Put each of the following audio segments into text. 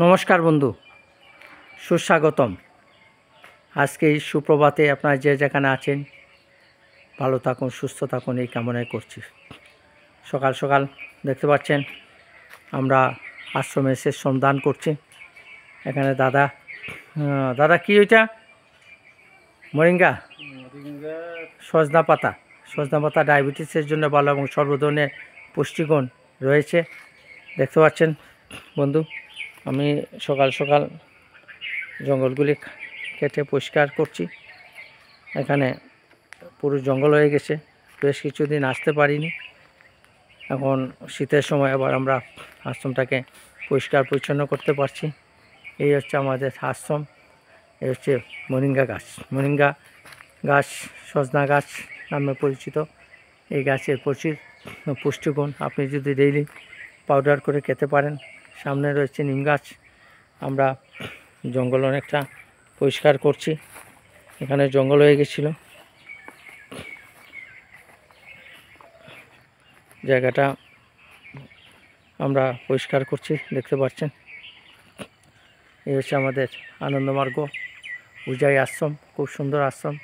নমস্কার বন্ধু, সুস্বাগতম। আজকে এই সুপ্রভাতে আপনারা যে যেখানে আছেন ভালো থাকুন, সুস্থ থাকুন, এই কামনাই করছি। সকাল সকাল দেখতে পাচ্ছেন আমরা আশ্রমে এসে শ্রমদান করছি। এখানে দাদা কি ওইটা? মরিঙ্গা সজনা পাতা ডায়াবেটিসের জন্য ভালো এবং সর্ব ধরনের পুষ্টিগুণ রয়েছে। দেখতে পাচ্ছেন বন্ধু, আমি সকাল সকাল জঙ্গলগুলি কেটে পরিষ্কার করছি। এখানে পুরো জঙ্গল হয়ে গেছে, বেশ কিছুদিন আসতে পারিনি। এখন শীতের সময় আবার আমরা আশ্রমটাকে পরিষ্কার পরিচ্ছন্ন করতে পারছি। এই হচ্ছে আমাদের আশ্রম। এই হচ্ছে মরিঙ্গা গাছ সজনা গাছ নামে পরিচিত। এই গাছের প্রচুর পুষ্টিগুণ, আপনি যদি ডেইলি পাউডার করে খেতে পারেন। সামনে রয়েছে নিম গাছ। আমরা জঙ্গল অনেকটা পরিষ্কার করছি। এখানে জঙ্গল হয়ে গেছিল, জায়গাটা আমরা পরিষ্কার করছি, দেখতে পাচ্ছেন। এই হচ্ছে আমাদের আনন্দমার্গ উজাই আশ্রম। খুব সুন্দর আশ্রম,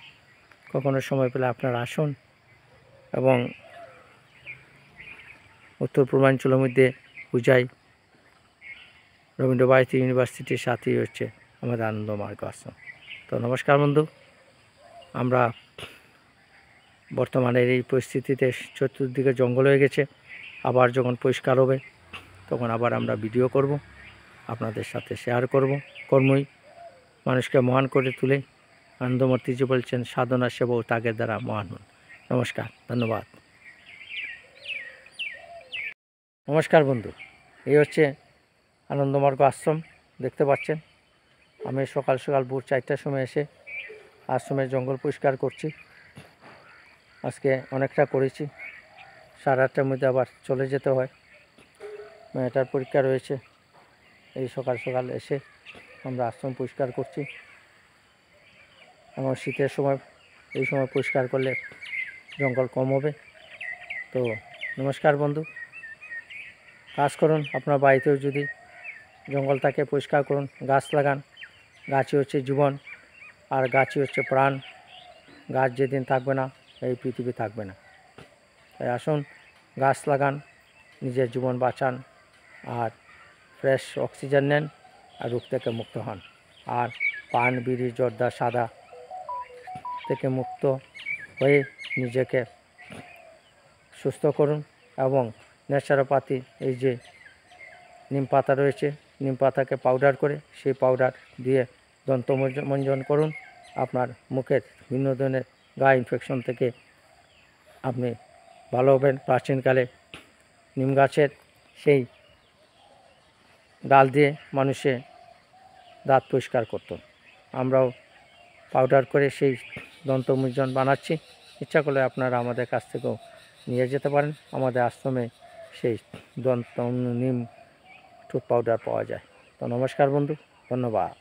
কখনো সময় পেলে আপনারা আসুন। এবং উত্তর পূর্বাঞ্চলের মধ্যে উজাই রবীন্দ্র ভারতী ইউনিভার্সিটির সাথেই হচ্ছে আমাদের আনন্দমার্গ আশ্রম। তো নমস্কার বন্ধু, আমরা বর্তমানের এই পরিস্থিতিতে চতুর্দিকে জঙ্গল হয়ে গেছে। আবার যখন পরিষ্কার হবে তখন আবার আমরা ভিডিও করব, আপনাদের সাথে শেয়ার করব। কর্মই মানুষকে মহান করে তুলে। আনন্দমূর্তিজি বলছেন, সাধনা সেবা ও ত্যাগের দ্বারা মহান হন। নমস্কার, ধন্যবাদ। নমস্কার বন্ধু, এই হচ্ছে আনন্দমার্গ আশ্রম, দেখতে পাচ্ছেন। আমি সকাল সকাল ভোর 4টার সময় এসে আশ্রমের জঙ্গল পরিষ্কার করছি। আজকে অনেকটা করেছি, 8:30টার মধ্যে আবার চলে যেতে হয়, মেয়েটার পরীক্ষা রয়েছে। এই সকাল সকাল এসে আমরা আশ্রম পরিষ্কার করছি। এবং শীতের সময় এই সময় পরিষ্কার করলে জঙ্গল কম হবে। তো নমস্কার বন্ধু, কাজ করুন। আপনার বাড়িতেও যদি জঙ্গল থাকে পরিষ্কার করুন, গাছ লাগান। গাছই হচ্ছে জীবন, আর গাছই হচ্ছে প্রাণ। গাছ যেদিন থাকবে না, এই পৃথিবী থাকবে না। তাই আসুন, গাছ লাগান, নিজের জীবন বাঁচান, আর ফ্রেশ অক্সিজেন নেন, আর রোগ থেকে মুক্ত হন। আর পান, বিড়ি, জর্দা, সাদা থেকে মুক্ত হয়ে নিজেকে সুস্থ করুন। এবং ন্যাচারোপ্যাথি, এই যে নিম পাতা রয়েছে, নিম পাতাকে পাউডার করে সেই পাউডার দিয়ে দন্ত মঞ্জন করুন। আপনার মুখের বিভিন্ন ধরনের গা ইনফেকশন থেকে আপনি ভালো হবেন। প্রাচীনকালে নিম গাছের সেই ডাল দিয়ে মানুষে দাঁত পরিষ্কার করত। আমরাও পাউডার করে সেই দন্তমঞ্জন বানাচ্ছি। ইচ্ছা করলে আপনারা আমাদের কাছ থেকেও নিয়ে যেতে পারেন। আমাদের আশ্রমে সেই নিম টুথ পাউডার পাওয়া যায়। তো নমস্কার বন্ধু, ধন্যবাদ।